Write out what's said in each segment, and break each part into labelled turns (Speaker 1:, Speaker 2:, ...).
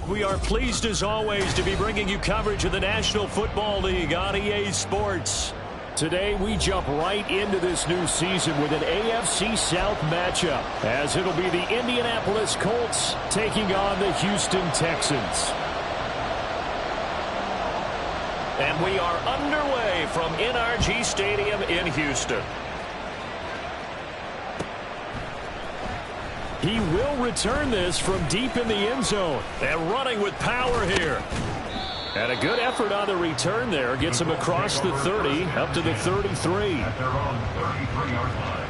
Speaker 1: We are pleased as always to be bringing you coverage of the National Football League on EA Sports. Today we jump right into this new season with an AFC South matchup, as it'll be the Indianapolis Colts taking on the Houston Texans. And we are underway from NRG Stadium in Houston. He will return this from deep in the end zone. And running with power here. And a good effort on the return there. Gets him across the 30, up to the 33.
Speaker 2: At their own 33-yard line.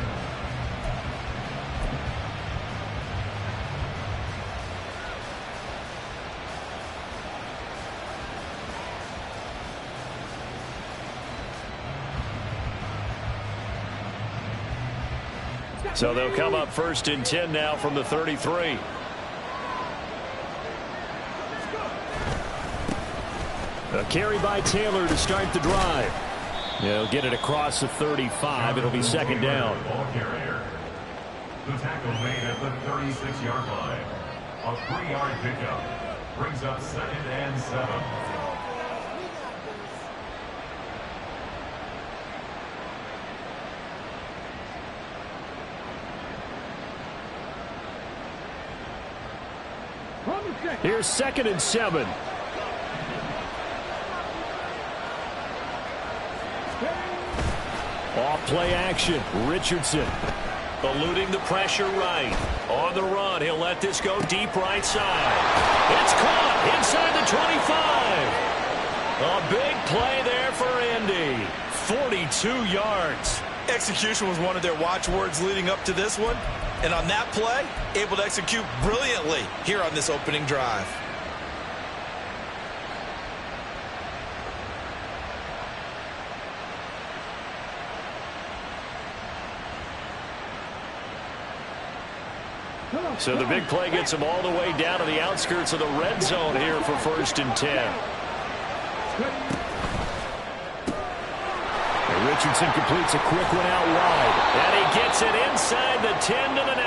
Speaker 1: So they'll come up 1st and 10 now from the 33. A carry by Taylor to start the drive. He'll get it across the 35. It'll be 2nd down.
Speaker 2: Ball carrier. The tackle made at the 36-yard line. A 3-yard pickup. Brings up 2nd and 7.
Speaker 1: Here's 2nd and 7. Off play action. Richardson eluding the pressure right. On the run, he'll let this go deep right side. It's caught inside the 25. A big play there for Indy. 42 yards.
Speaker 3: Execution was one of their watchwords leading up to this one. And on that play, able to execute brilliantly here on this opening drive.
Speaker 1: So the big play gets him all the way down to the outskirts of the red zone here for 1st and 10. And Richardson completes a quick one out wide. And he gets it inside the 10 to the 9.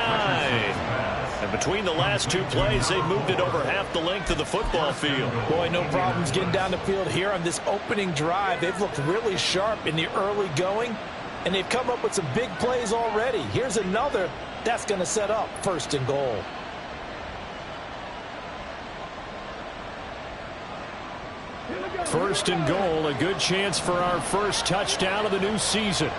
Speaker 1: And between the last two plays, they've moved it over half the length of the football field.
Speaker 3: Boy, no problems getting down the field here on this opening drive. They've looked really sharp in the early going, and they've come up with some big plays already. Here's another that's going to set up 1st and goal.
Speaker 1: First and goal, a good chance for our first touchdown of the new season.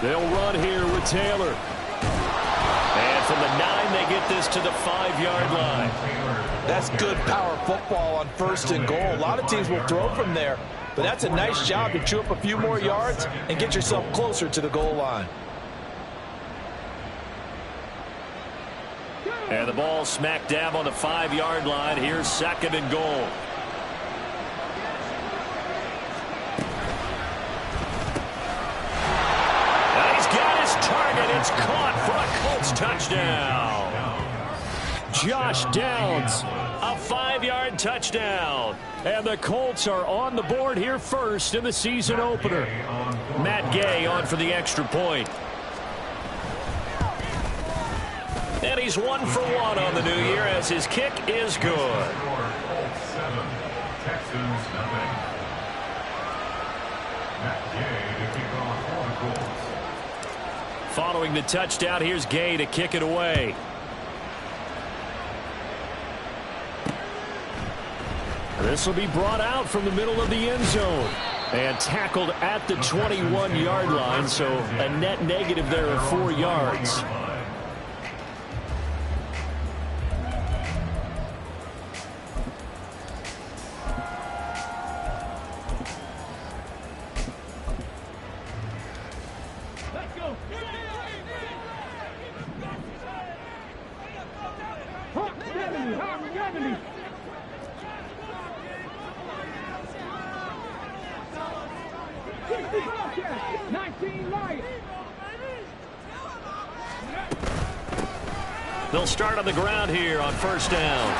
Speaker 1: They'll run here with Taylor. And from the 9, they get this to the 5-yard line.
Speaker 3: That's good power football on 1st and goal. A lot of teams will throw from there, but that's a nice job to chew up a few more yards and get yourself closer to the goal line.
Speaker 1: And the ball smack dab on the 5-yard line. Here's 2nd and goal. And he's got his target. It's caught for a Colts touchdown. Josh Downs, a 5-yard touchdown. And the Colts are on the board here first in the season opener. Matt Gay on for the extra point. And he's 1 for 1 on the new year as his kick is good.
Speaker 2: Colts 7, Texans nothing. Matt Gay to kick off for the Colts.
Speaker 1: Following the touchdown, here's Gay to kick it away. This will be brought out from the middle of the end zone and tackled at the 21-yard line, so a net negative there of 4 yards. They'll start on the ground here on 1st down.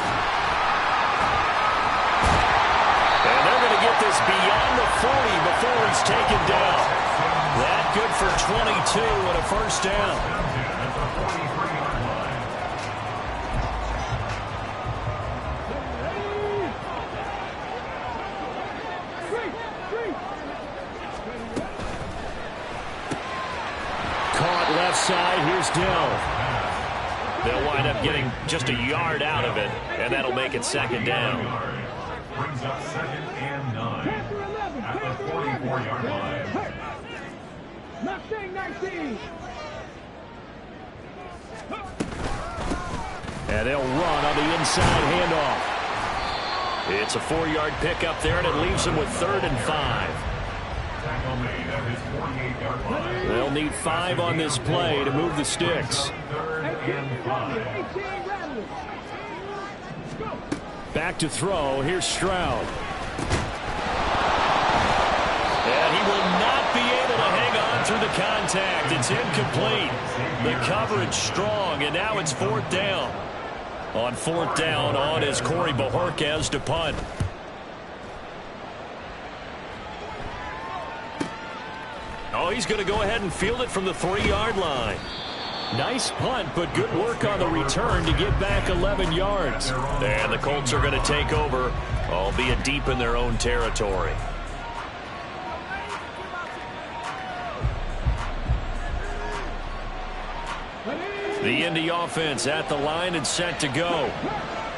Speaker 1: And they're going to get this beyond the 40 before he's taken down. That good for 22 and a first down. Caught left side. Here's Dell. They'll wind up getting just a yard out of it, and that'll make it second down.
Speaker 2: Brings up 2nd and 9 at the 44-yard line.
Speaker 1: And they'll run on the inside handoff. It's a 4-yard pickup there, and it leaves them with 3rd and 5.
Speaker 2: Tackle made at his 48-yard line.
Speaker 1: They'll need 5 on this play to move the sticks.
Speaker 2: 3rd and 5.
Speaker 1: Back to throw. Here's Stroud. And he will not be able to hang on through the contact. It's incomplete. The coverage strong, and now it's 4th down. On 4th down, on is Corey Bojorquez to punt. Oh, he's going to go ahead and field it from the 3-yard line. Nice punt, but good work on the return to get back 11 yards. And the Colts are going to take over, albeit deep in their own territory. The Indy offense at the line and set to go.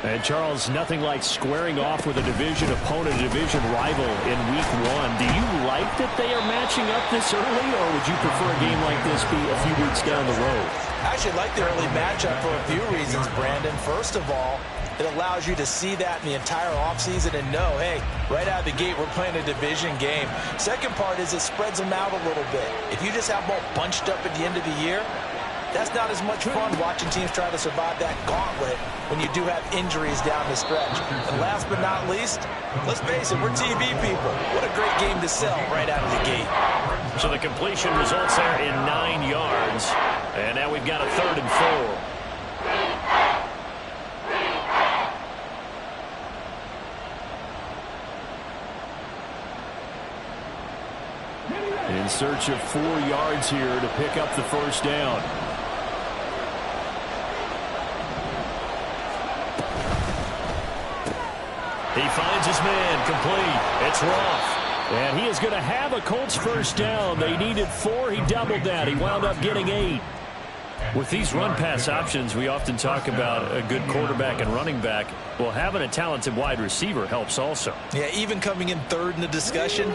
Speaker 1: And, Charles, nothing like squaring off with a division opponent, a division rival in Week 1. Do you like that they are matching up this early, or would you prefer a game like this be a few weeks down the road?
Speaker 3: I actually like the early matchup for a few reasons, Brandon. First of all, it allows you to see that in the entire offseason and know, hey, right out of the gate, we're playing a division game. Second part is it spreads them out a little bit. If you just have them all bunched up at the end of the year, that's not as much fun watching teams try to survive that gauntlet when you do have injuries down the stretch. And last but not least, let's face it, we're TV people. What a great game to sell right out of the gate.
Speaker 1: So the completion results there in 9 yards. And now we've got a 3rd and 4. In search of 4 yards here to pick up the first down. He finds his man complete. It's Roth. And he is going to have a Colts first down. They needed 4. He doubled that. He wound up getting 8. With these run-pass options, we often talk about a good quarterback and running back. Well, having a talented wide receiver helps also.
Speaker 3: Yeah, even coming in 3rd in the discussion,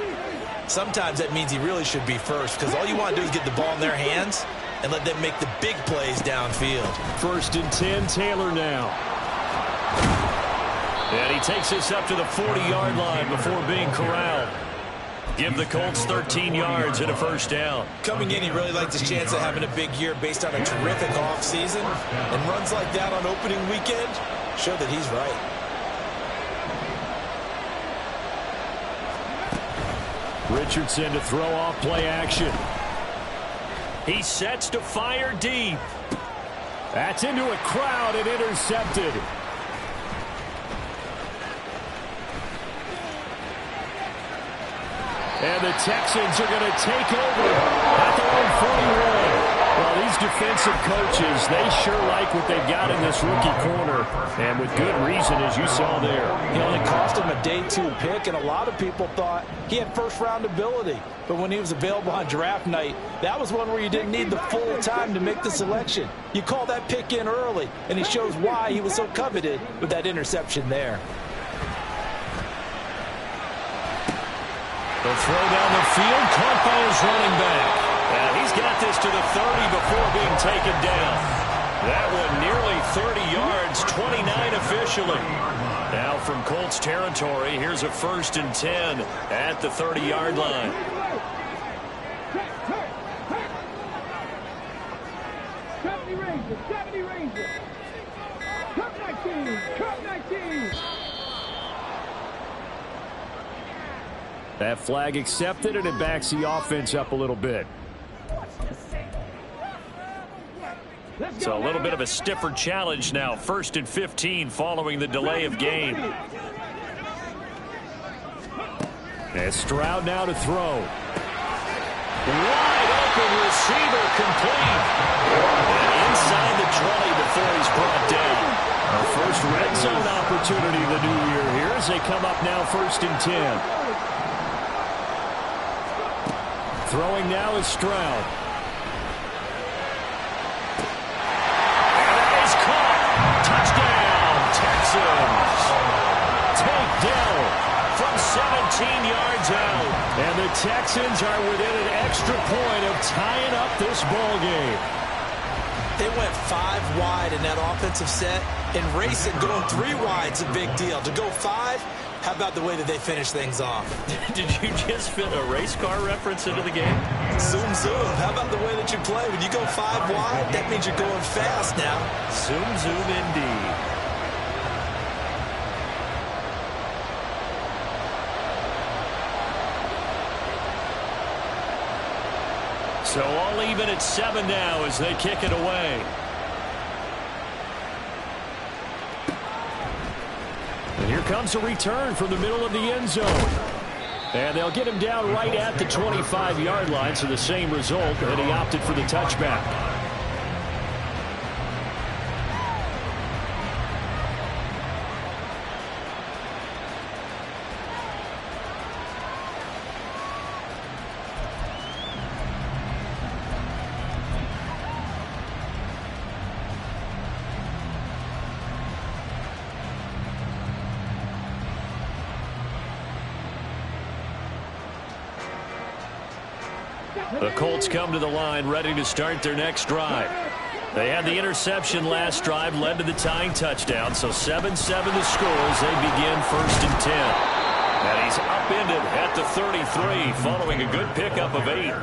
Speaker 3: sometimes that means he really should be first, because all you want to do is get the ball in their hands and let them make the big plays downfield.
Speaker 1: 1st and 10, Taylor now. And he takes this up to the 40-yard line before being corralled. Give the Colts 13 yards and a first down.
Speaker 3: Coming in, he really liked his chance of having a big year based on a terrific offseason. And runs like that on opening weekend show that he's right.
Speaker 1: Richardson to throw off play action. He sets to fire deep. That's into a crowd and intercepted. And the Texans are going to take over at their own 41. Well, these defensive coaches, they sure like what they've got in this rookie corner. And with good reason, as you saw there.
Speaker 3: He only cost him a day 2 pick, and a lot of people thought he had first-round ability. But when he was available on draft night, that was one where you didn't need the full time to make the selection. You call that pick in early, and he shows why he was so coveted with that interception there.
Speaker 1: They'll throw down the field, caught by his running back. And he's got this to the 30 before being taken down. That one nearly 30 yards, 29 officially. Now from Colts territory, here's a 1st and 10 at the 30-yard line. That flag accepted, and it backs the offense up a little bit. So a little bit of a stiffer challenge now. 1st and 15 following the delay of game. And Stroud now to throw. Wide open receiver complete. And inside the 20 before he's brought down. Our first red zone opportunity of the new year here as they come up now 1st and 10. Throwing now is Stroud. And that is caught. Touchdown, Texans. Takedown from 17 yards out. And the Texans are within an extra point of tying up this ball game.
Speaker 3: They went 5 wide in that offensive set. In racing, going 3 wide's a big deal. To go 5, how about the way that they finish things off?
Speaker 1: Did you just fit a race car reference into the game?
Speaker 3: Zoom, zoom. How about the way that you play? When you go 5 wide, that means you're going fast now.
Speaker 1: Zoom, zoom indeed. So all even at 7 now as they kick it away. And here comes a return from the middle of the end zone. And they'll get him down right at the 25-yard line, so the same result, and he opted for the touchback. The Colts come to the line ready to start their next drive. They had the interception last drive, led to the tying touchdown, so 7-7 the score as they begin 1st and 10. And he's upended at the 33 following a good pickup of 8.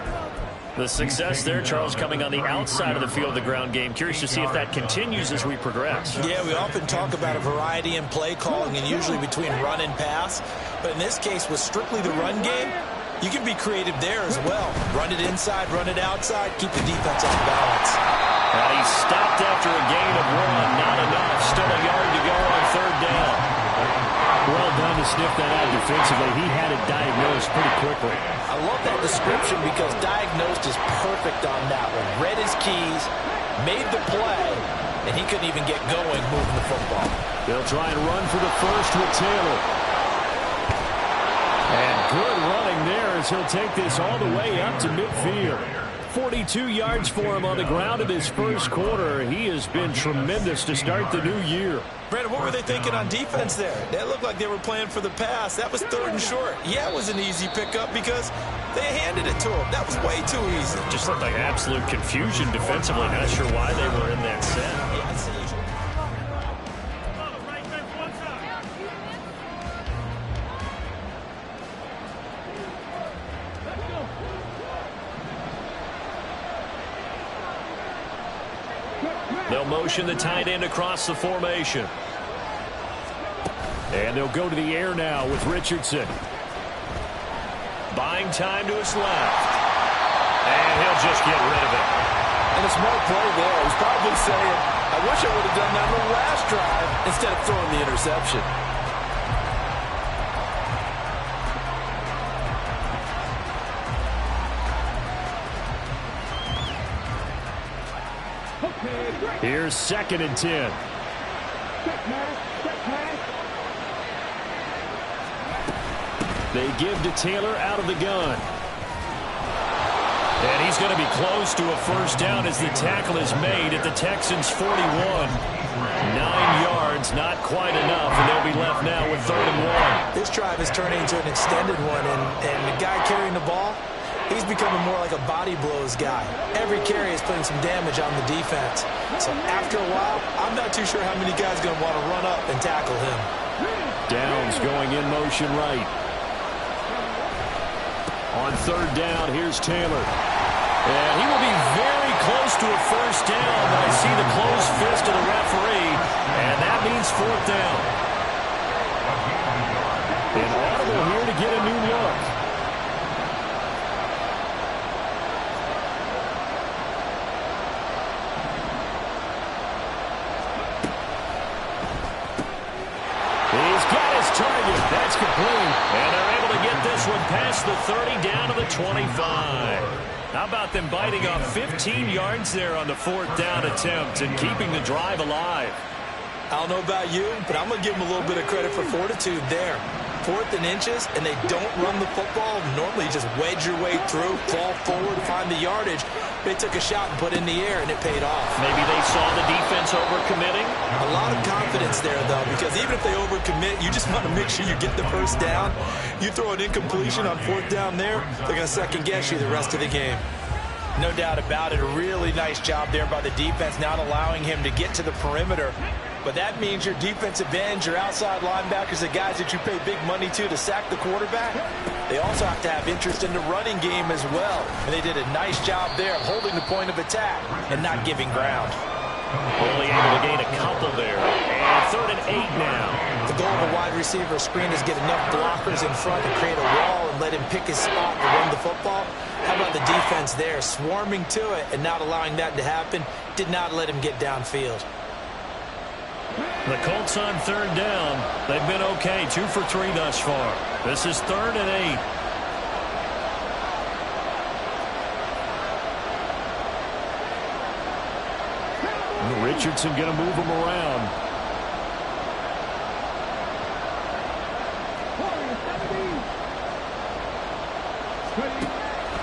Speaker 1: The success there, Charles, coming on the outside of the field of the ground game. Curious to see if that continues as we progress.
Speaker 3: Yeah, we often talk about a variety in play calling and usually between run and pass. But in this case, with strictly the run game, you can be creative there as well. Run it inside, run it outside, keep the defense off balance.
Speaker 1: And he stopped after a gain of 1. Not enough. Still a yard to go on 3rd down. Well done to sniff that out defensively. He had it diagnosed pretty quickly.
Speaker 3: I love that description because diagnosed is perfect on that one. Read his keys, made the play, and he couldn't even get going moving the football.
Speaker 1: They'll try and run for the first with Taylor. And good running there as he'll take this all the way up to midfield. 42 yards for him on the ground in his first quarter. He has been tremendous to start the new year.
Speaker 3: Brandon, what were they thinking on defense there? That looked like they were playing for the pass. That was 3rd and short. Yeah, it was an easy pickup because they handed it to him. That was way too easy.
Speaker 1: Just looked like absolute confusion defensively. Not sure why they were in that set.
Speaker 3: Yeah, see.
Speaker 1: They'll motion the tight end across the formation. And they'll go to the air now with Richardson. Buying time to his left. And he'll just get rid of it.
Speaker 3: And a smart play there. He's probably saying, I wish I would have done that on the last drive instead of throwing the interception.
Speaker 1: Here's 2nd and 10. They give to Taylor out of the gun. And he's going to be close to a first down as the tackle is made at the Texans' 41. 9 yards, not quite enough, and they'll be left now with 3rd and 1.
Speaker 3: This drive is turning into an extended one, and the guy carrying the ball, he's becoming more like a body blows guy. Every carry is putting some damage on the defense. So after a while, I'm not too sure how many guys are going to want to run up and tackle him.
Speaker 1: Downs going in motion right. On 3rd down, here's Taylor. And he will be very close to a first down, but I see the closed fist of the referee, and that means 4th down. An audible here to get a new look. He's got his target. That's complete. And they're able to get this one past the 30 down to the 25. How about them biting off 15 yards there on the 4th down attempt and keeping the drive alive?
Speaker 3: I don't know about you, but I'm going to give them a little bit of credit for fortitude there. 4th and inches, and they don't run the football. Normally, you just wedge your way through, fall forward, find the yardage. They took a shot and put it in the air, and it paid off.
Speaker 1: Maybe they saw the defense overcommitting?
Speaker 3: A lot of confidence there, though, because even if they overcommit, you just want to make sure you get the first down. You throw an incompletion on 4th down there, they're going to second-guess you the rest of the game. No doubt about it. A really nice job there by the defense, not allowing him to get to the perimeter. But that means your defensive ends, your outside linebackers, the guys that you pay big money to sack the quarterback, they also have to have interest in the running game as well. And they did a nice job there of holding the point of attack and not giving ground.
Speaker 1: Only able to gain a couple there. And 3rd and 8 now.
Speaker 3: The goal of a wide receiver screen is get enough blockers in front to create a wall and let him pick his spot to run the football. How about the defense there, swarming to it and not allowing that to happen? Did not let him get downfield.
Speaker 1: The Colts on 3rd down. They've been okay, 2 for 3 thus far. This is 3rd and 8. Richardson going to move him around.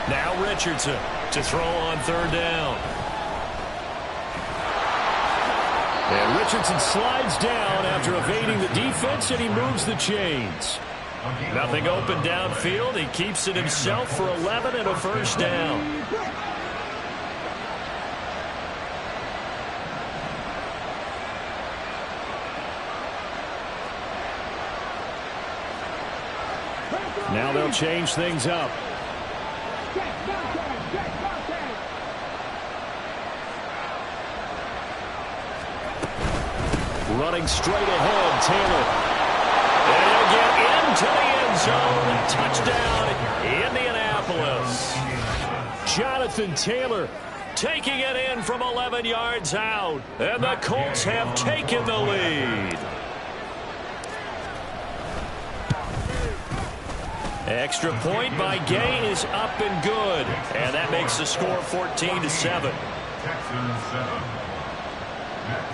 Speaker 1: Now Richardson to throw on 3rd down. And Richardson slides down after evading the defense, and he moves the chains. Nothing open downfield. He keeps it himself for 11 and a first down. Now they'll change things up. Running straight ahead, Taylor. And he'll get into the end zone. Touchdown, Indianapolis. Jonathan Taylor taking it in from 11 yards out. And the Colts have taken the lead. Extra point by Gay is up and good. And that makes the score 14-7.
Speaker 2: Texans 7.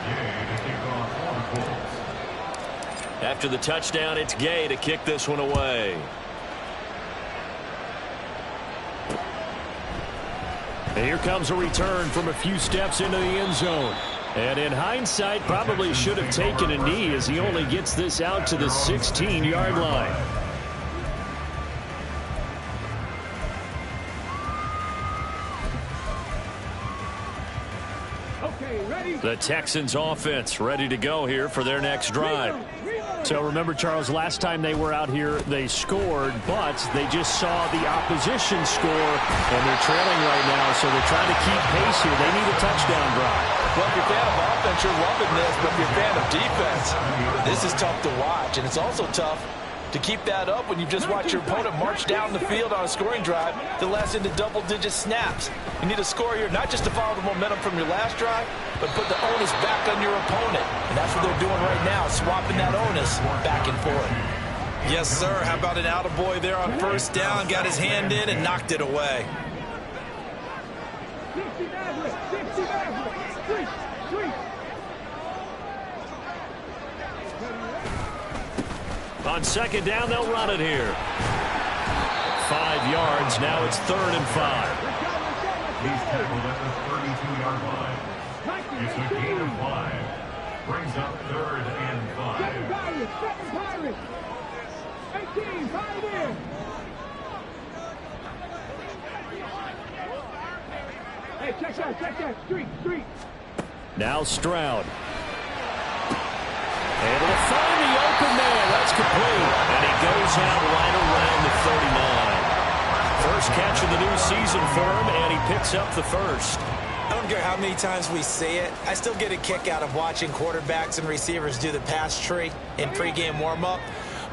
Speaker 2: Gay to kick off for the Colts.
Speaker 1: After the touchdown, it's Gay to kick this one away. And here comes a return from a few steps into the end zone. And in hindsight, probably should have taken a knee as he only gets this out to the 16-yard line. The Texans offense ready to go here for their next drive. So remember, Charles, last time they were out here, they scored, but they just saw the opposition score, and they're trailing right now, so they're trying to keep pace here. They need a touchdown drive.
Speaker 3: Well, if you're a fan of offense, you're loving this, but if you're a fan of defense, this is tough to watch, and it's also tough to keep that up when you've just watched your opponent march down the field on a scoring drive that lasts into double-digit snaps. You need a score here, not just to follow the momentum from your last drive, but put the onus back on your opponent. And that's what they're doing right now, swapping that onus back and forth. Yes, sir. How about an attaboy there on first down? Got his hand in and knocked it away.
Speaker 1: On second down, they'll run it here. 5 yards. Now it's 3rd and 5.
Speaker 2: He's tackled at the 32-yard line. It's a gain of 5. Brings up 3rd and 5.
Speaker 4: Second Pirates. 18, 5 in. Hey, check that. Street.
Speaker 1: Now Stroud. Able to find the open man. That's complete. And he goes out right around the 39. First catch of the new season for him, and he picks up the first.
Speaker 3: I don't care how many times we see it. I still get a kick out of watching quarterbacks and receivers do the pass tree in pregame warm-up.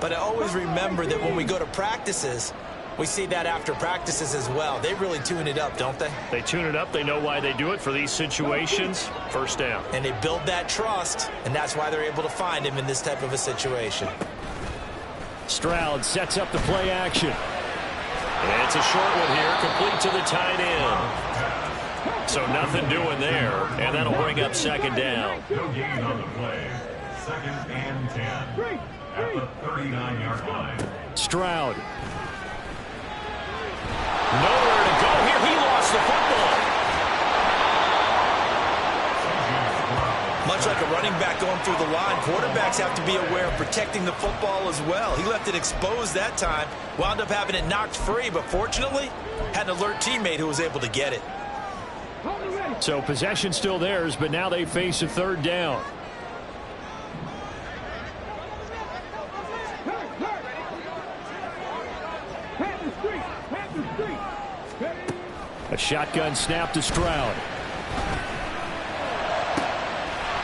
Speaker 3: But I always remember that when we go to practices, we see that after practices as well. They really tune it up, don't they?
Speaker 1: They tune it up. They know why they do it for these situations. First down.
Speaker 3: And they build that trust, and that's why they're able to find him in this type of a situation.
Speaker 1: Stroud sets up the play action. It's a short one here, complete to the tight end. So nothing doing there, and that'll bring up second down.
Speaker 2: No gain on the play. Second and 10 at the 39-yard line.
Speaker 1: Stroud. Nowhere to go here. He lost the football.
Speaker 3: Much like a running back going through the line, quarterbacks have to be aware of protecting the football as well. He left it exposed that time, wound up having it knocked free, but fortunately, had an alert teammate who was able to get it.
Speaker 1: So possession still theirs, but now they face a third down. A shotgun snap to Stroud.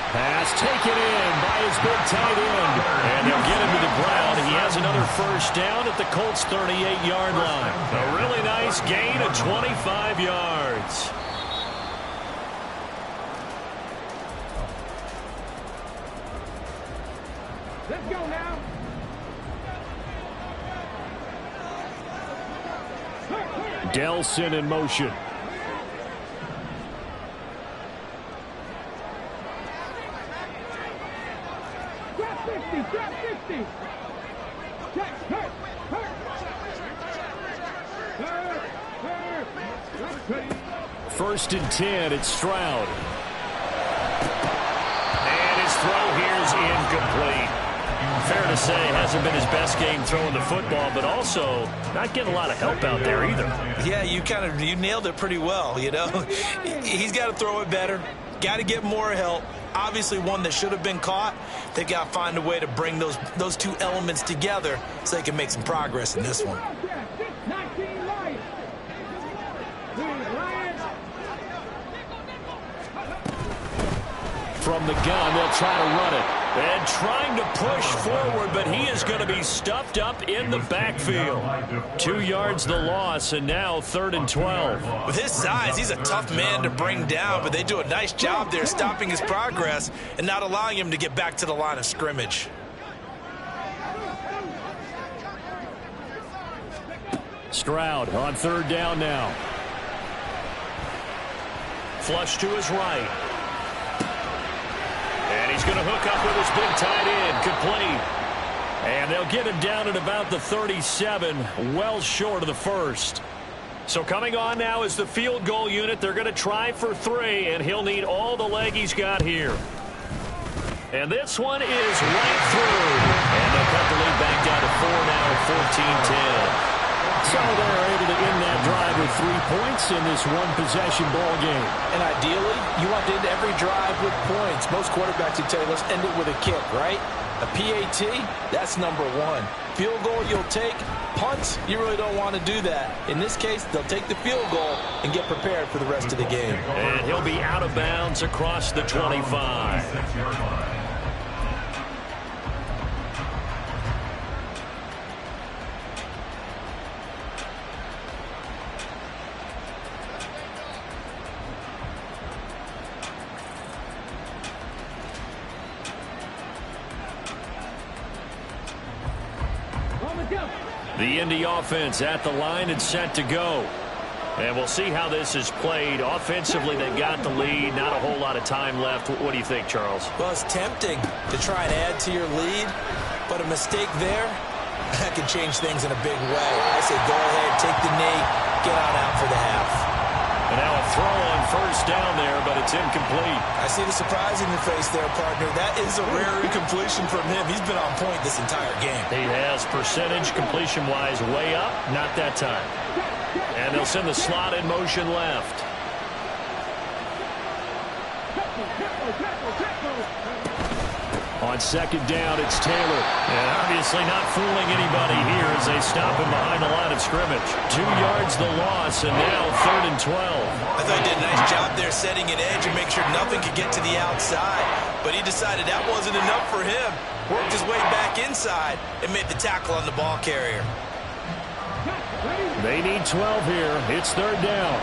Speaker 1: Pass taken in by his big tight end. And they'll get him to the ground. He has another first down at the Colts' 38-yard line. A really nice gain of 25 yards.
Speaker 4: Let's go now.
Speaker 1: Delson in motion.
Speaker 4: Drop 50, drop 50. Check, hurt.
Speaker 1: First and 10, it's Stroud. And his throw here is incomplete. Fair to say, hasn't been his best game throwing the football, but also not getting a lot of help out there either.
Speaker 3: Yeah, you nailed it pretty well, you know. He's got to throw it better, got to get more help. Obviously one that should have been caught. They've got to find a way to bring those two elements together so they can make some progress in this one.
Speaker 4: 19 Lions.
Speaker 1: From the gun, they'll try to run it. And trying to push forward, but he is going to be stuffed up in the backfield. 2 yards the loss, and now 3rd and 12.
Speaker 3: With his size, he's a tough man to bring down, but they do a nice job there stopping his progress and not allowing him to get back to the line of scrimmage.
Speaker 1: Stroud on 3rd down now. Flush to his right. And he's going to hook up with his big tight end. Complete. And they'll get him down at about the 37, well short of the first. So coming on now is the field goal unit. They're going to try for 3, and he'll need all the leg he's got here. And this one is right through. And they'll cut the lead back down to 4 now, 14-10. So they're able to end that drive with 3 points in this one-possession ball game.
Speaker 3: And ideally, you want to end every drive with points. Most quarterbacks would tell you, let's end it with a kick, right? A PAT, that's number 1. Field goal you'll take. Punts, you really don't want to do that. In this case, they'll take the field goal and get prepared for the rest of the game.
Speaker 1: And he'll be out of bounds across the 25. The Indy offense at the line and set to go. And we'll see how this is played. Offensively, they've got the lead. Not a whole lot of time left. What do you think, Charles?
Speaker 3: Well, it's tempting to try and add to your lead, but a mistake there, that can change things in a big way. I say go ahead, take the knee, get on out for the half.
Speaker 1: And now a throw on first down there, but it's incomplete.
Speaker 3: I see the surprise in your face there, partner. That is a rare incompletion from him. He's been on point this entire game.
Speaker 1: He has percentage completion-wise way up. Not that time. And they'll send the slot in motion left. On second down, it's Taylor. And obviously not fooling anybody here as they stop him behind the line of scrimmage. 2 yards the loss, and now 3rd and 12.
Speaker 3: I thought he did a nice job there setting an edge and make sure nothing could get to the outside. But he decided that wasn't enough for him. Worked his way back inside and made the tackle on the ball carrier.
Speaker 1: They need 12 here. It's 3rd down.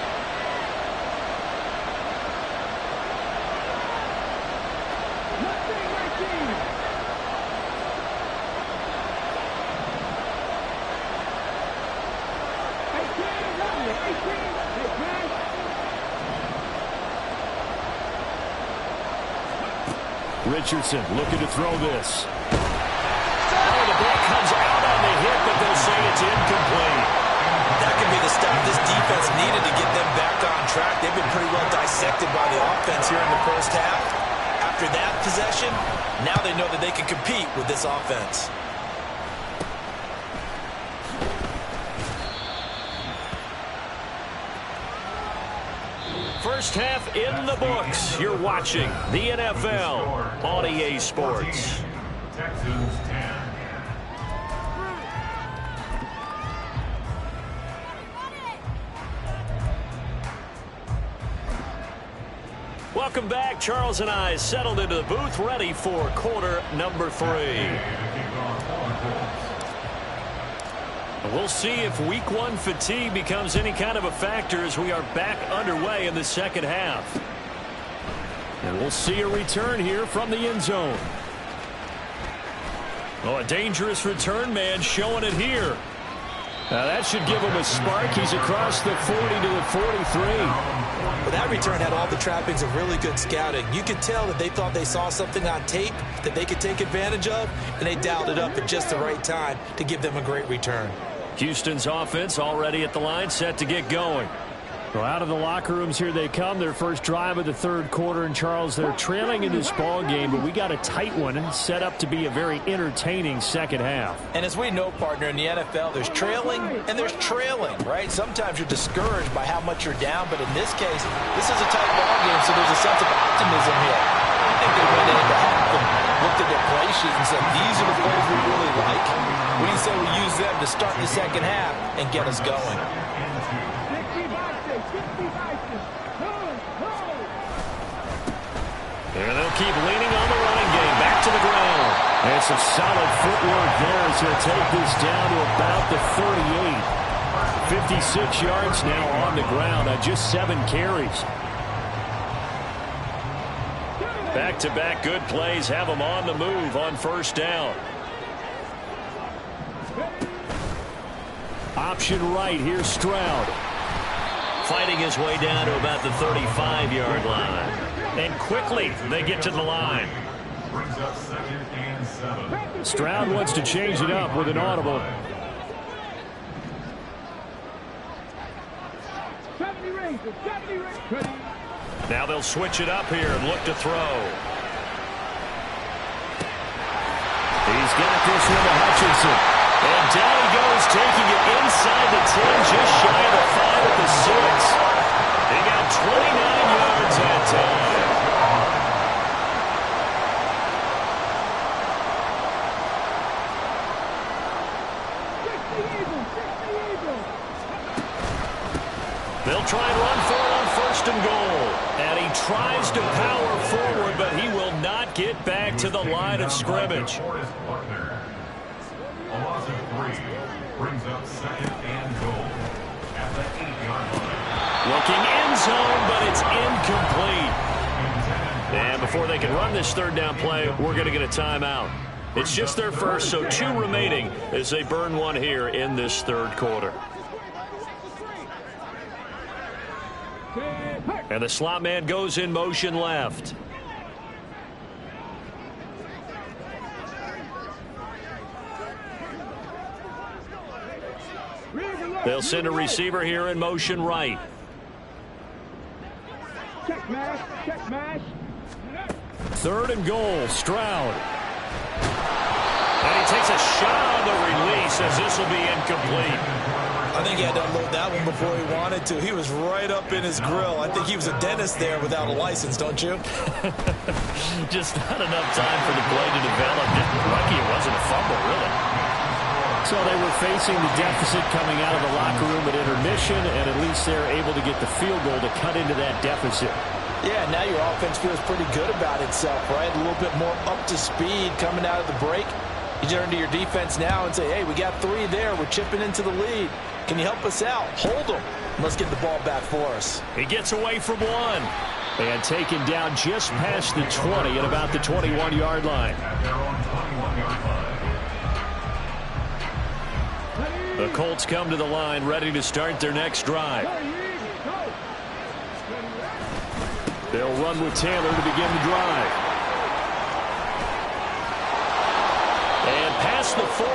Speaker 1: Richardson looking to throw this. Oh, the ball comes out on the hit, but they'll say it's incomplete.
Speaker 3: That could be the stop this defense needed to get them back on track. They've been pretty well dissected by the offense here in the first half. After that possession, now they know that they can compete with this offense.
Speaker 1: First half in the books. You're watching the NFL on EA Sports.
Speaker 2: Texans 10.
Speaker 1: Welcome back. Charles and I settled into the booth, ready for quarter number 3. We'll see if week 1 fatigue becomes any kind of a factor as we are back underway in the second half. And we'll see a return here from the end zone. Oh, a dangerous return man showing it here. That should give him a spark. He's across the 40 to the 43.
Speaker 3: Well, that return had all the trappings of really good scouting. You could tell that they thought they saw something on tape that they could take advantage of, and they dialed it up at just the right time to give them a great return.
Speaker 1: Houston's offense already at the line, set to get going. Well, out of the locker rooms here they come. Their first drive of the third quarter. And, Charles, they're trailing in this ball game, but we got a tight one set up to be a very entertaining second half.
Speaker 3: And as we know, partner, in the NFL, there's trailing and there's trailing, right? Sometimes you're discouraged by how much you're down, but in this case, this is a tight ball game, so there's a sense of optimism here. I think they went into half and looked at their play sheet and said, these are the plays we really like. What do you say we use them to start the second half and get us going?
Speaker 1: And they'll keep leaning on the running game. Back to the ground. And some solid footwork there as he'll take this down to about the 38. 56 yards now on the ground on just 7 carries. Back-to-back good plays have him on the move on first down. Option right, here's Stroud. Fighting his way down to about the 35-yard line. And quickly they get to the line.
Speaker 2: Brings up 2nd and 7.
Speaker 1: Stroud wants to change it up with an audible.
Speaker 4: 70 rings.
Speaker 1: Now they'll switch it up here and look to throw. He's got this one to Hutchinson. And down he goes, taking it inside the 10, just shy of the 5 at the 6. He got 29 yards that time. They'll try and run for it on 1st and goal. And he tries to power forward, but he will not get back to the line of scrimmage.
Speaker 2: A loss of 3 brings up 2nd and goal at the 8-yard line.
Speaker 1: Looking end zone, but it's incomplete. And before they can run this third down play, we're going to get a timeout. It's just their first, so 2 remaining as they burn one here in this third quarter. And the slot man goes in motion left. They'll send a receiver here in motion right.
Speaker 4: Check mash.
Speaker 1: 3rd and goal, Stroud. And he takes a shot on the release as this will be incomplete.
Speaker 3: I think he had to unload that one before he wanted to. He was right up in his grill. I think he was a dentist there without a license, don't you?
Speaker 1: Just not enough time for the play to develop. Lucky it wasn't a fumble, really. So they were facing the deficit coming out of the locker room at intermission, and at least they're able to get the field goal to cut into that deficit.
Speaker 3: Yeah, now your offense feels pretty good about itself, right? A little bit more up to speed coming out of the break. You turn to your defense now and say, hey, we got 3 there. We're chipping into the lead. Can you help us out? Hold them. Let's get the ball back for us.
Speaker 1: He gets away from one. And taken down just past the 20 at about the 21-yard line.
Speaker 2: At their own 21-yard line.
Speaker 1: The Colts come to the line ready to start their next drive. They'll run with Taylor to begin the drive. past the 40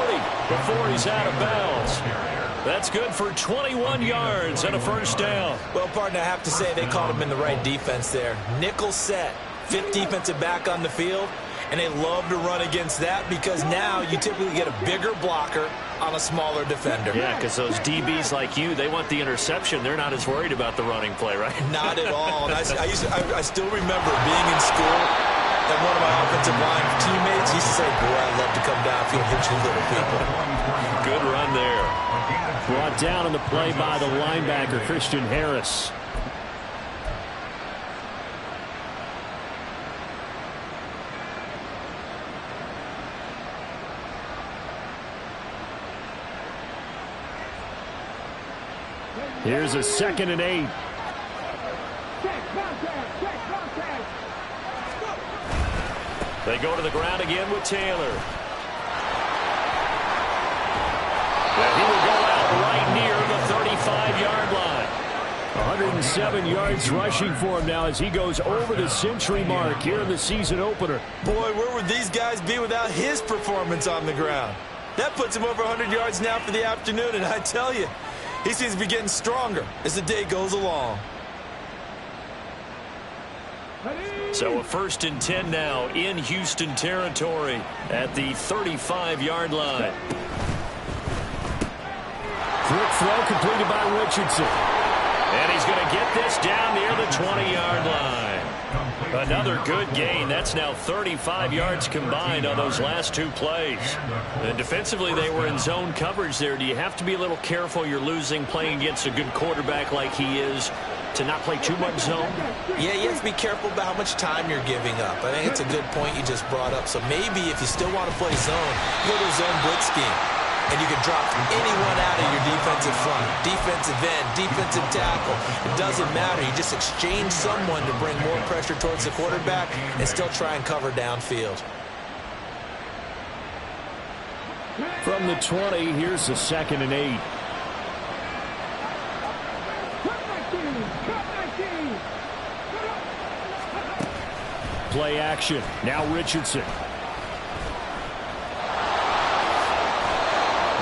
Speaker 1: before he's out of bounds. That's good for 21 yards and a first down.
Speaker 3: Well, partner, I have to say they caught him in the right defense there. Nickel set, fifth defensive back on the field, and they love to run against that because now you typically get a bigger blocker on a smaller defender.
Speaker 1: Yeah, because those DBs like you, they want the interception. They're not as worried about the running play, right?
Speaker 3: Not at all. And I still remember being in school, and one of my offensive line teammates used to say, boy, I'd love to come downfield and hit you little people.
Speaker 1: Good run there.
Speaker 5: Brought down on the play by the linebacker, Christian Harris. Here's a 2nd and 8.
Speaker 1: They go to the ground again with Taylor. And he will go out right near the 35-yard line.
Speaker 5: 107 yards rushing for him now as he goes over the century mark here in the season opener.
Speaker 3: Boy, where would these guys be without his performance on the ground? That puts him over 100 yards now for the afternoon, and I tell you, he seems to be getting stronger as the day goes along.
Speaker 1: So a 1st and 10 now in Houston territory at the 35-yard line.
Speaker 5: Quick throw completed by Richardson.
Speaker 1: And he's going to get this down near the 20-yard line. Another good gain. That's now 35 yards combined on those last 2 plays. And defensively, they were in zone coverage there. Do you have to be a little careful? You're losing playing against a good quarterback like he is to not play too much zone?
Speaker 3: Yeah, you have to be careful about how much time you're giving up. I think it's a good point you just brought up. So maybe if you still want to play zone, go to a zone blitz scheme. And you can drop anyone out of your defensive front, defensive end, defensive tackle. It doesn't matter. You just exchange someone to bring more pressure towards the quarterback and still try and cover downfield.
Speaker 5: From the 20, here's the 2nd and 8. Play action. Now Richardson.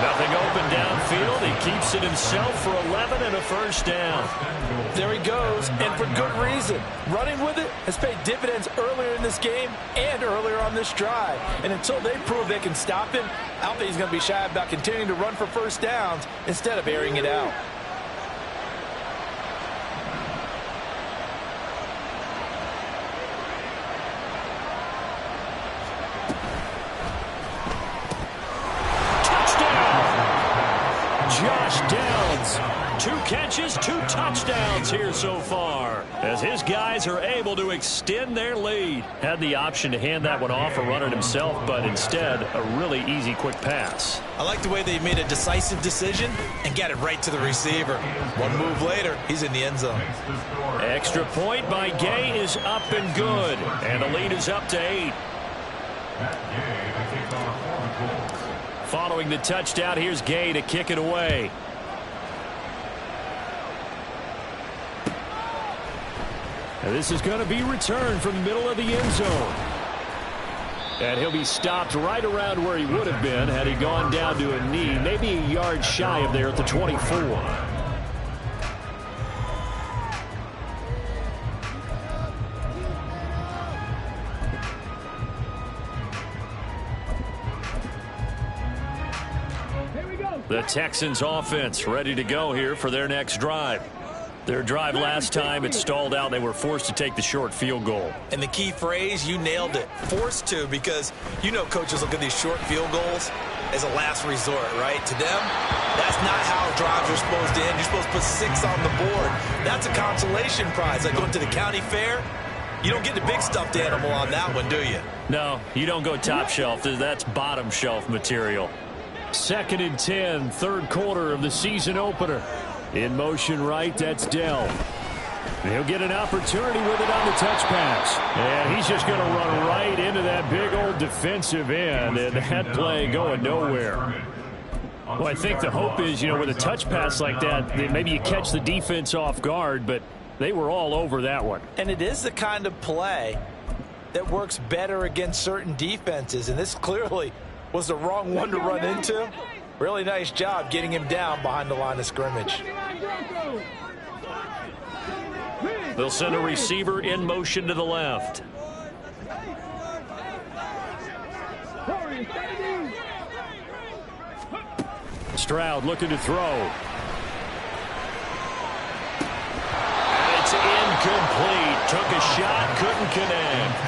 Speaker 1: Nothing open downfield. He keeps it himself for 11 and a first down.
Speaker 3: There he goes, and for good reason. Running with it has paid dividends earlier in this game and earlier on this drive. And until they prove they can stop him, I don't think he's going to be shy about continuing to run for first downs instead of airing it out.
Speaker 1: Josh Downs, 2 catches, 2 touchdowns here so far, as his guys are able to extend their lead. Had the option to hand that one off or run it himself, but instead, a really easy, quick pass.
Speaker 3: I like the way they made a decisive decision and got it right to the receiver. One move later, he's in the end zone.
Speaker 1: Extra point by Gay is up and good, and the lead is up to 8. Following the touchdown, here's Gay to kick it away.
Speaker 5: And this is going to be returned from the middle of the end zone. And he'll be stopped right around where he would have been had he gone down to a knee, maybe a yard shy of there at the 24.
Speaker 1: The Texans offense ready to go here for their next drive. Their drive last time, it stalled out. They were forced to take the short field goal.
Speaker 3: And the key phrase, you nailed it, forced to, because you know coaches look at these short field goals as a last resort, right? To them, that's not how drives are supposed to end. You're supposed to put 6 on the board. That's a consolation prize. Like going to the county fair, you don't get the big stuffed animal on that one, do you?
Speaker 1: No, you don't go top shelf. That's bottom shelf material.
Speaker 5: 2nd and 10, 3rd quarter of the season opener. In motion right, that's Dell. He'll get an opportunity with it on the touch pass. And he's just going to run right into that big old defensive end, and that play going nowhere. Well, I think the hope is, with a touch pass like that, maybe you catch the defense off guard, but they were all over that one.
Speaker 3: And it is the kind of play that works better against certain defenses, and this clearly was the wrong one to run into. Really nice job getting him down behind the line of scrimmage.
Speaker 1: They'll send a receiver in motion to the left. Stroud looking to throw. And it's incomplete. Took a shot, couldn't connect.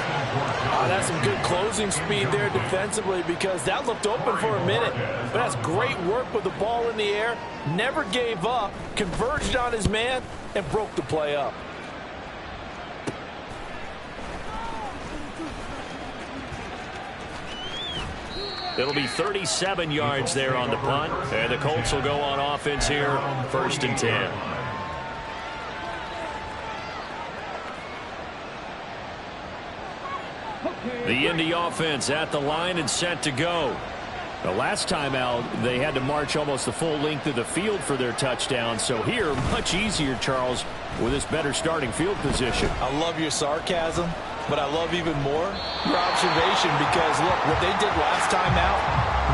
Speaker 3: That's some good closing speed there defensively, because that looked open for a minute. But that's great work with the ball in the air. Never gave up, converged on his man, and broke the play up.
Speaker 1: It'll be 37 yards there on the punt. And the Colts will go on offense here, 1st and 10. The Indy offense at the line and set to go. The last time out, they had to march almost the full length of the field for their touchdown. So here, much easier, Charles, with this better starting field position.
Speaker 3: I love your sarcasm, but I love even more your observation, because, look, what they did last time out,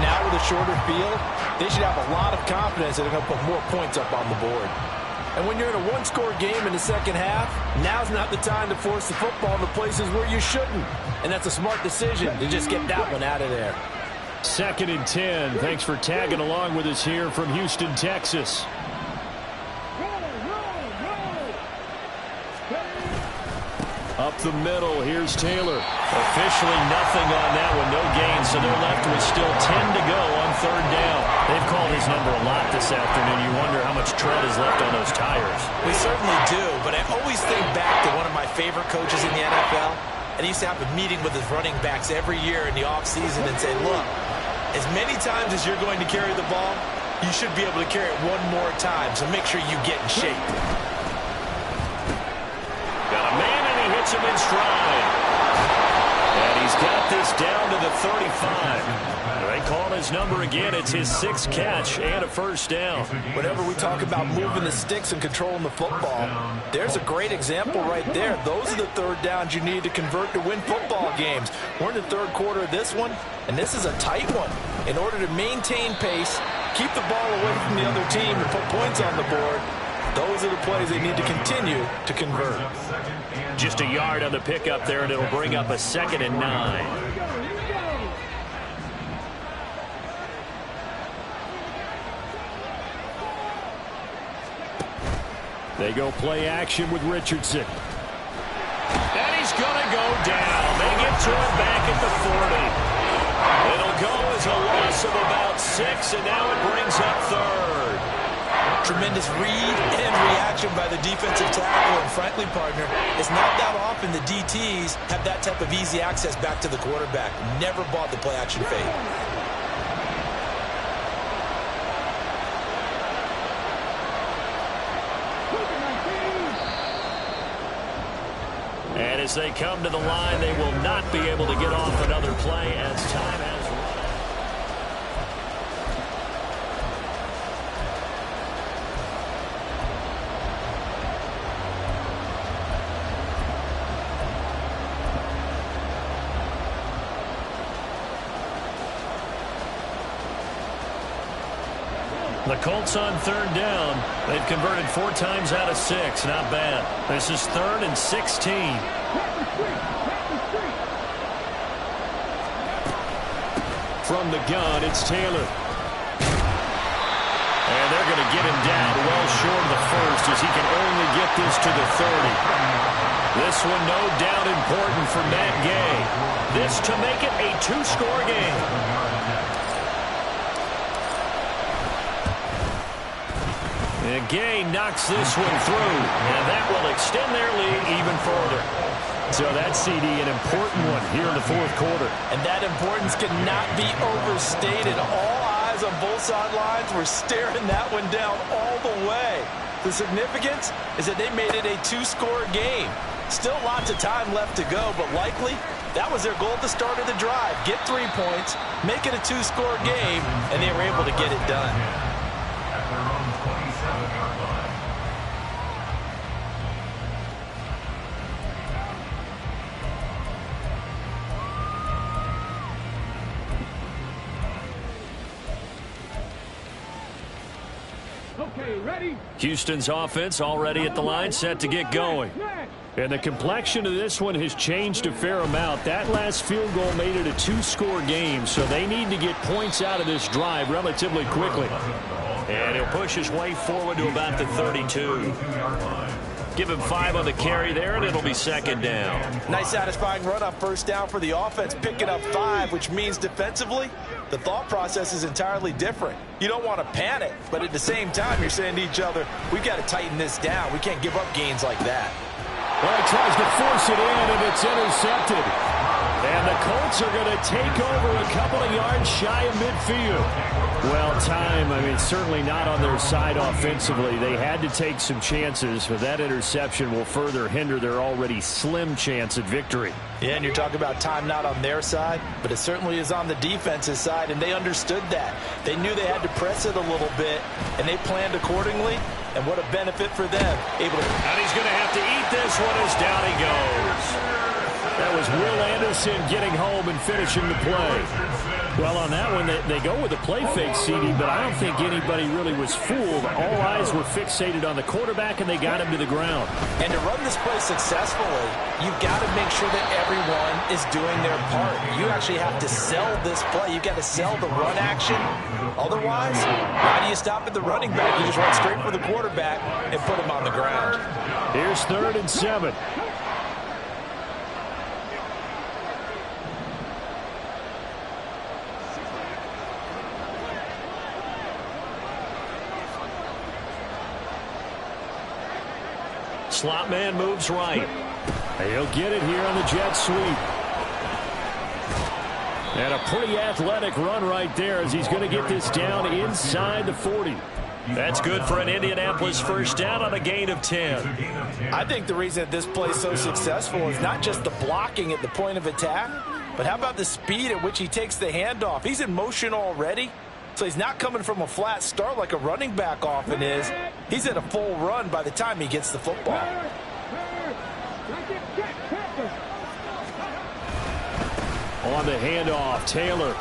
Speaker 3: now with a shorter field, they should have a lot of confidence that they're going to put more points up on the board. And when you're in a one-score game in the second half, now's not the time to force the football into places where you shouldn't. And that's a smart decision to just get that one out of there.
Speaker 1: 2nd and 10. Thanks for tagging along with us here from Houston, Texas. Up the middle, here's Taylor. Officially nothing on that one, no gain, so they're left with still 10 to go on 3rd down. They've called his number a lot this afternoon. You wonder how much tread is left on those tires.
Speaker 3: We certainly do, but I always think back to one of my favorite coaches in the NFL, and he used to have a meeting with his running backs every year in the offseason and say, look, as many times as you're going to carry the ball, you should be able to carry it one more time, so make sure you get in shape.
Speaker 1: Got a man, and he hits him in stride. And he's got this down to the 35. They call his number again. It's his 6th catch and a 1st down.
Speaker 3: Whenever we talk about moving the sticks and controlling the football, there's a great example right there. Those are the 3rd downs you need to convert to win football games. We're in the 3rd quarter of this one, and this is a tight one. In order to maintain pace, keep the ball away from the other team, and put points on the board, those are the plays they need to continue to convert.
Speaker 1: Just a yard on the pickup there, and it'll bring up a 2nd and 9. They go play action with Richardson. And he's going to go down. They get to him back at the 40. It'll go as a loss of about 6, and now it brings up 3rd.
Speaker 3: Tremendous read and reaction by the defensive tackle, and frankly, partner, it's not that often the DTs have that type of easy access back to the quarterback. Never bought the play action fade.
Speaker 1: And as they come to the line, they will not be able to get off another play as time has run. The Colts on 3rd down. They've converted 4 times out of 6. Not bad. This is 3rd and 16. From the gun, it's Taylor. And they're going to get him down well short of the 1st, as he can only get this to the 30. This one no doubt important for Matt Gay. This to make it a 2-score game. And Gay knocks this one through, and that will extend their lead even further. So that CD, an important one here in the 4th quarter.
Speaker 3: And that importance cannot be overstated. All eyes on both sidelines were staring that one down all the way. The significance is that they made it a 2-score game. Still lots of time left to go, but likely that was their goal at the start of the drive. Get 3 points, make it a 2-score game, and they were able to get it done.
Speaker 1: Houston's offense already at the line, set to get going.
Speaker 5: And the complexion of this one has changed a fair amount. That last field goal made it a 2-score game, so they need to get points out of this drive relatively quickly.
Speaker 1: And he'll push his way forward to about the 32. Give him 5 on the carry there, and it'll be second down.
Speaker 3: Nice satisfying run on first down for the offense, picking up 5, which means defensively, the thought process is entirely different. You don't want to panic, but at the same time, you're saying to each other, we've got to tighten this down. We can't give up gains like that.
Speaker 5: Well, he tries to force it in, and it's intercepted. And the Colts are going to take over a couple of yards shy of midfield. Well, time, certainly not on their side offensively. They had to take some chances, but that interception will further hinder their already slim chance at victory.
Speaker 3: Yeah, and you're talking about time not on their side, but it certainly is on the defense's side, and they understood that. They knew they had to press it a little bit, and they planned accordingly, and what a benefit for them.
Speaker 1: And he's going to have to eat this one as down he goes.
Speaker 5: That was Will Anderson getting home and finishing the play. Well, on that one, they go with a play fake, CD, but I don't think anybody really was fooled. All eyes were fixated on the quarterback, and they got him to the ground.
Speaker 3: And to run this play successfully, you've got to make sure that everyone is doing their part. You actually have to sell this play. You've got to sell the run action. Otherwise, how do you stop at the running back? You just run straight for the quarterback and put him on the ground.
Speaker 5: Here's 3rd and 7.
Speaker 1: Slot man moves right.
Speaker 5: He'll get it here on the jet sweep. And a pretty athletic run right there as he's going to get this down inside the 40.
Speaker 1: That's good for an Indianapolis first down on a gain of 10.
Speaker 3: I think the reason that this play is so successful is not just the blocking at the point of attack, but how about the speed at which he takes the handoff? He's in motion already, so he's not coming from a flat start like a running back often is. He's at a full run by the time he gets the football.
Speaker 5: On the handoff, Taylor.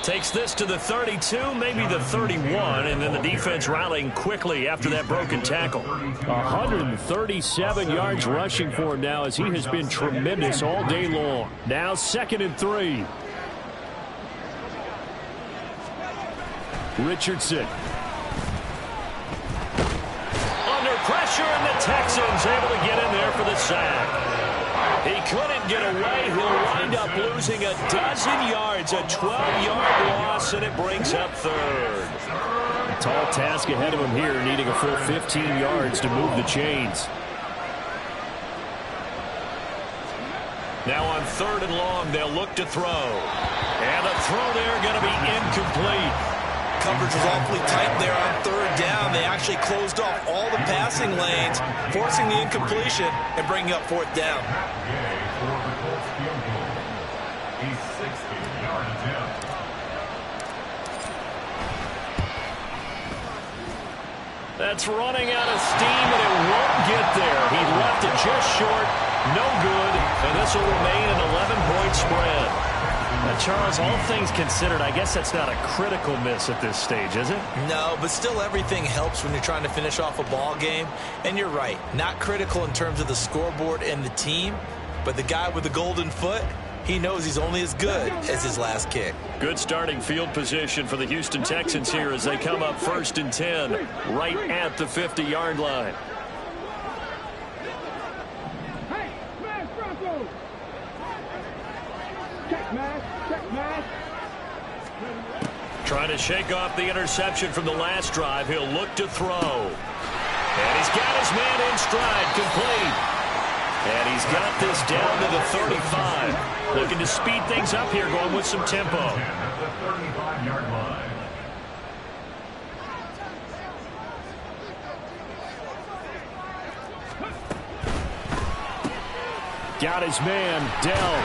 Speaker 1: Takes this to the 32, maybe the 31, and then the defense rallying quickly after that broken tackle.
Speaker 5: 137 yards rushing for him now as he has been tremendous all day long. Now 2nd and 3. Richardson.
Speaker 1: Under pressure, and the Texans able to get in there for the sack. He couldn't get away. He'll wind up losing a dozen yards, a 12-yard loss, and it brings up 3rd.
Speaker 5: A tall task ahead of him here, needing a full 15 yards to move the chains.
Speaker 1: Now on 3rd and long, they'll look to throw. And the throw there going to be incomplete.
Speaker 3: Coverage was awfully tight there on 3rd down. They actually closed off all the passing lanes, forcing the incompletion and bringing up 4th down.
Speaker 1: That's running out of steam, and it won't get there. He left it just short, no good, and this will remain an 11-point spread. Charles, all things considered, I guess that's not a critical miss at this stage, is it?
Speaker 3: No, but still everything helps when you're trying to finish off a ball game. And you're right, not critical in terms of the scoreboard and the team, but the guy with the golden foot, he knows he's only as good as his last kick.
Speaker 1: Good starting field position for the Houston Texans here as they come up 1st and 10, right at the 50-yard line. Trying to shake off the interception from the last drive. He'll look to throw. And he's got his man in stride, complete. And he's got this down to the 35. Looking to speed things up here, going with some tempo.
Speaker 5: Got his man, Dell.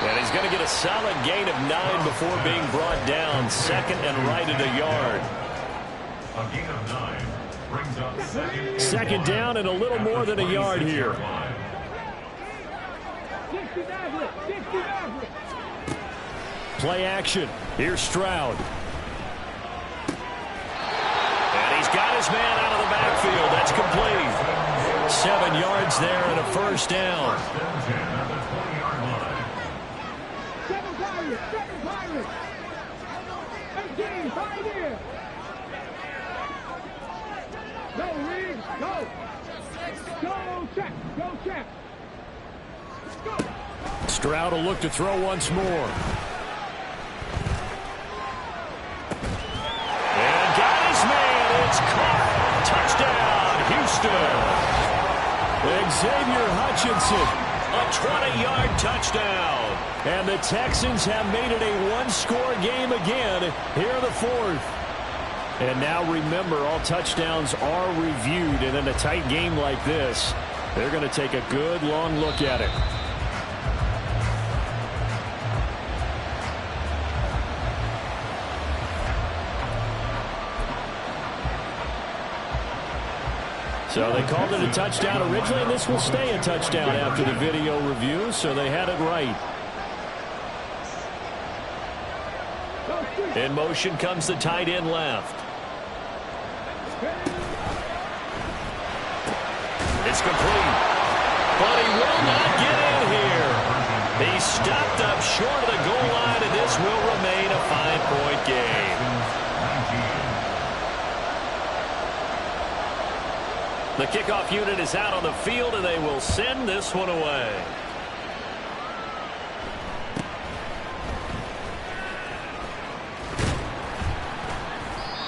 Speaker 1: And he's going to get a solid gain of 9 before being brought down. 2nd and right at a yard.
Speaker 2: A gain of 9 brings up
Speaker 5: 2nd down and a little more than a yard here. Play action. Here's Stroud.
Speaker 1: his man out of the backfield. That's complete. 7 yards there and a first down.
Speaker 4: Seven Pirates. 18, Pioneer. Go, Reed. Go. Go, check. Go, check. Go.
Speaker 5: Stroud will look to throw once more.
Speaker 1: And got his man. It's caught. Touchdown, Houston.
Speaker 5: Xavier Hutchinson.
Speaker 1: A 20-yard touchdown.
Speaker 5: And the Texans have made it a one-score game again here in the fourth. And now remember, all touchdowns are reviewed. And in a tight game like this, they're going to take a good long look at it. So they called it a touchdown originally, and this will stay a touchdown after the video review, so they had it right.
Speaker 1: In motion comes the tight end left. It's complete. But he will not get in here. He stopped up short of the goal line, and this will remain a 5-point game. The kickoff unit is out on the field, and they will send this one away.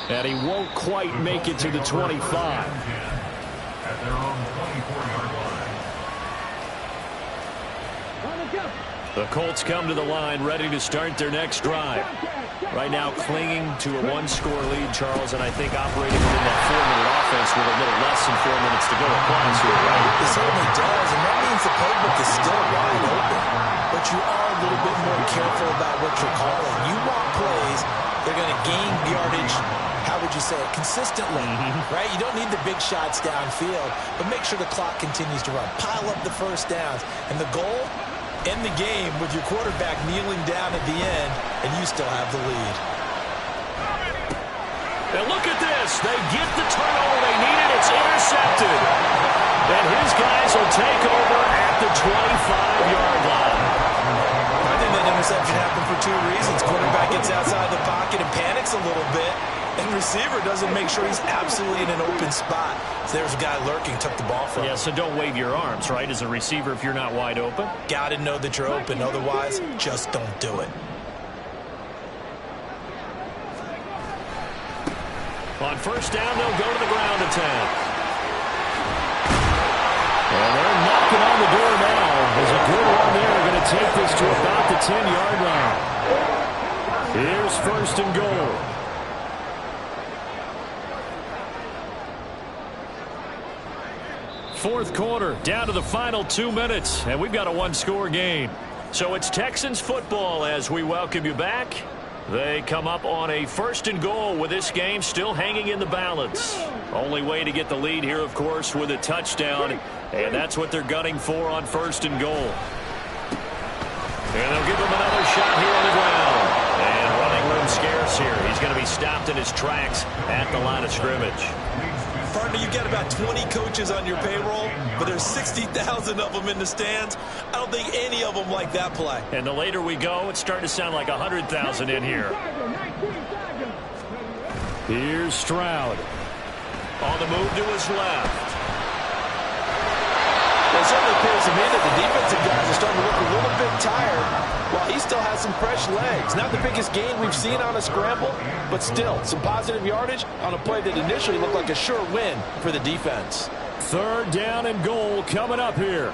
Speaker 5: And he won't quite make it to the 25.
Speaker 2: At their own 24-yard line.
Speaker 1: The Colts come to the line ready to start their next drive. Right now clinging to a one-score lead, Charles, and I think operating within that 4-minute offense with a little less than 4 minutes to go applies here, right?
Speaker 3: It certainly does, and that means the playbook is still wide open. But you are a little bit more careful about what you're calling. You want plays they're going to gain yardage, how would you say it, consistently, right? You don't need the big shots downfield, but make sure the clock continues to run. Pile up the first downs. And the goal, end the game with your quarterback kneeling down at the end, and you still have the lead.
Speaker 1: And look at this. They get the turnover they needed. It's intercepted. And his guys will take over at the 25-yard line.
Speaker 3: I think that interception happened for two reasons. Quarterback gets outside the pocket and panics a little bit, and receiver doesn't make sure he's absolutely in an open spot. So there's a guy lurking, took the ball from him.
Speaker 1: Yeah, so don't wave your arms, right, as a receiver if you're not wide open.
Speaker 3: Got to know that you're open. Otherwise, just don't do it.
Speaker 1: On first down, they'll go to the ground attack.
Speaker 5: And they're knocking on the door now. There's a good run there. They're going to take this to about the 10-yard line. Here's first and goal. Fourth quarter, down to the final 2 minutes, and we've got a one-score game.
Speaker 1: So it's Texans football as we welcome you back. They come up on a first and goal with this game still hanging in the balance. Only way to get the lead here, of course, with a touchdown, and that's what they're gunning for on first and goal. And they'll give him another shot here on the ground. And running room scarce here. He's going to be stopped in his tracks at the line of scrimmage.
Speaker 3: Partner, you've got about 20 coaches on your payroll, but there's 60,000 of them in the stands. I don't think any of them like that play.
Speaker 1: And the later we go, it's starting to sound like 100,000 in here.
Speaker 5: Here's Stroud.
Speaker 1: On the move to his left.
Speaker 3: Well, it certainly appears to me that the defensive guys are starting to look a little bit tired while he still has some fresh legs. Not the biggest gain we've seen on a scramble, but still some positive yardage on a play that initially looked like a sure win for the defense.
Speaker 5: Third down and goal coming up here.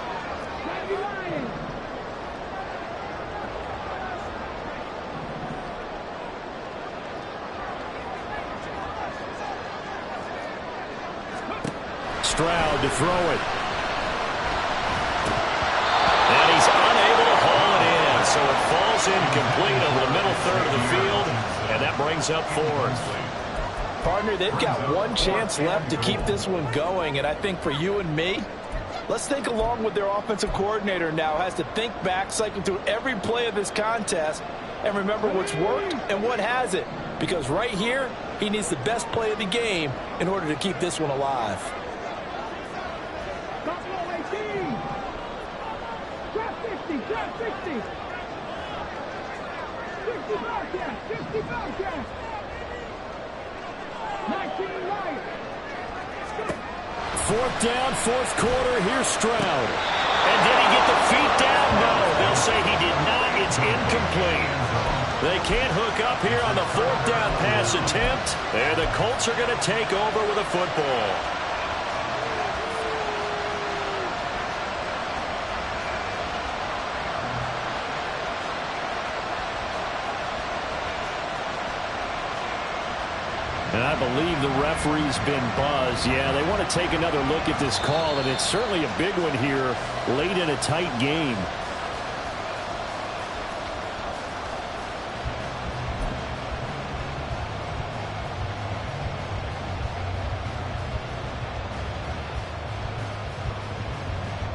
Speaker 5: Stroud to throw it.
Speaker 1: And he's unable to haul it in, so it falls incomplete over the middle third of the field, and that brings up fourth.
Speaker 3: Partner, they've got one chance left to keep this one going, and I think for you and me, let's think along with their offensive coordinator now. Has to think back, cycle through every play of this contest, and remember what's worked and what hasn't. because right here, he needs the best play of the game in order to keep this one alive.
Speaker 4: Buffalo 18. Drop 60, drop 60. 60 Bobcats, 60 Bobcats. 19 Lions.
Speaker 5: Fourth down, fourth quarter. Here's Stroud. And did he get the feet down? No, they'll say he did not. It's incomplete. They can't hook up here on the fourth down pass attempt. And the Colts are going to take over with a football. And I believe the referee's been buzzed. Yeah, they want to take another look at this call, and it's certainly a big one here late in a tight game.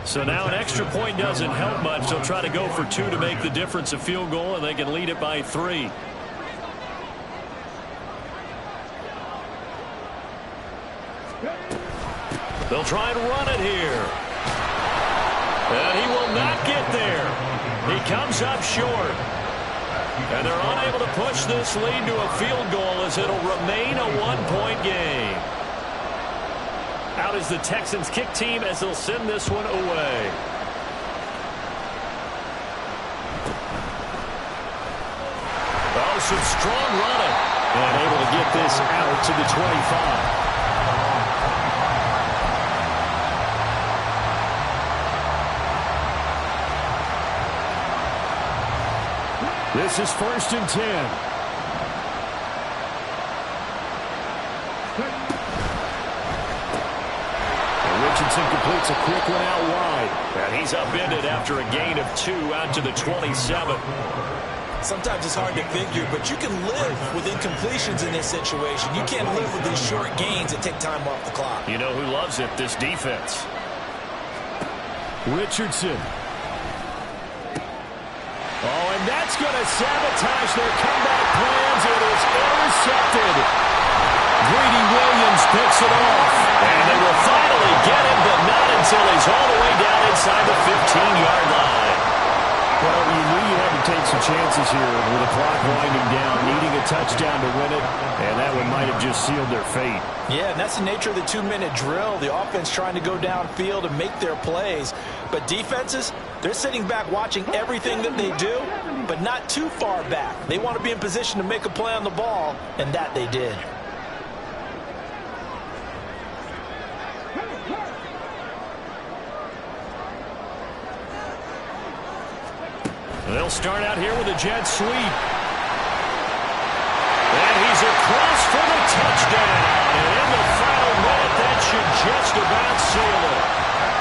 Speaker 5: So now an extra point doesn't help much. They'll try to go for 2 to make the difference a field goal, and they can lead it by 3. They'll try and run it here. And he will not get there. He comes up short. And they're unable to push this lead to a field goal as it'll remain a one-point game. Out is the Texans kick team as they'll send this one away. Oh, some strong running. And able to get this out to the 25. This is 1st and 10. And Richardson completes a quick one out wide. And he's upended after a gain of 2 out to the 27.
Speaker 3: Sometimes it's hard to figure, but you can live with incompletions in this situation. You can't live with these short gains that take time off the clock.
Speaker 5: You know who loves it? This defense. Richardson. Oh, and that's going to sabotage their comeback plans. It is intercepted. Greedy Williams picks it off. And they will finally get him, but not until he's all the way down inside the 15-yard line. Well, you knew you had to take some chances here with the clock winding down, needing a touchdown to win it, and that one might have just sealed their fate.
Speaker 3: Yeah, and that's the nature of the 2-minute drill. The offense trying to go downfield and make their plays. But defenses, they're sitting back watching everything that they do, but not too far back. They want to be in position to make a play on the ball, and that they did.
Speaker 5: They'll start out here with a jet sweep. And he's across for the touchdown. And in the final minute, that should just about seal it.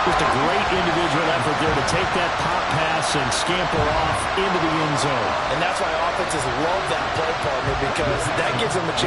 Speaker 5: Just a great individual effort there to take that pop pass and scamper off into the end zone.
Speaker 3: And that's why offenses love that play partner, because that gives them a chance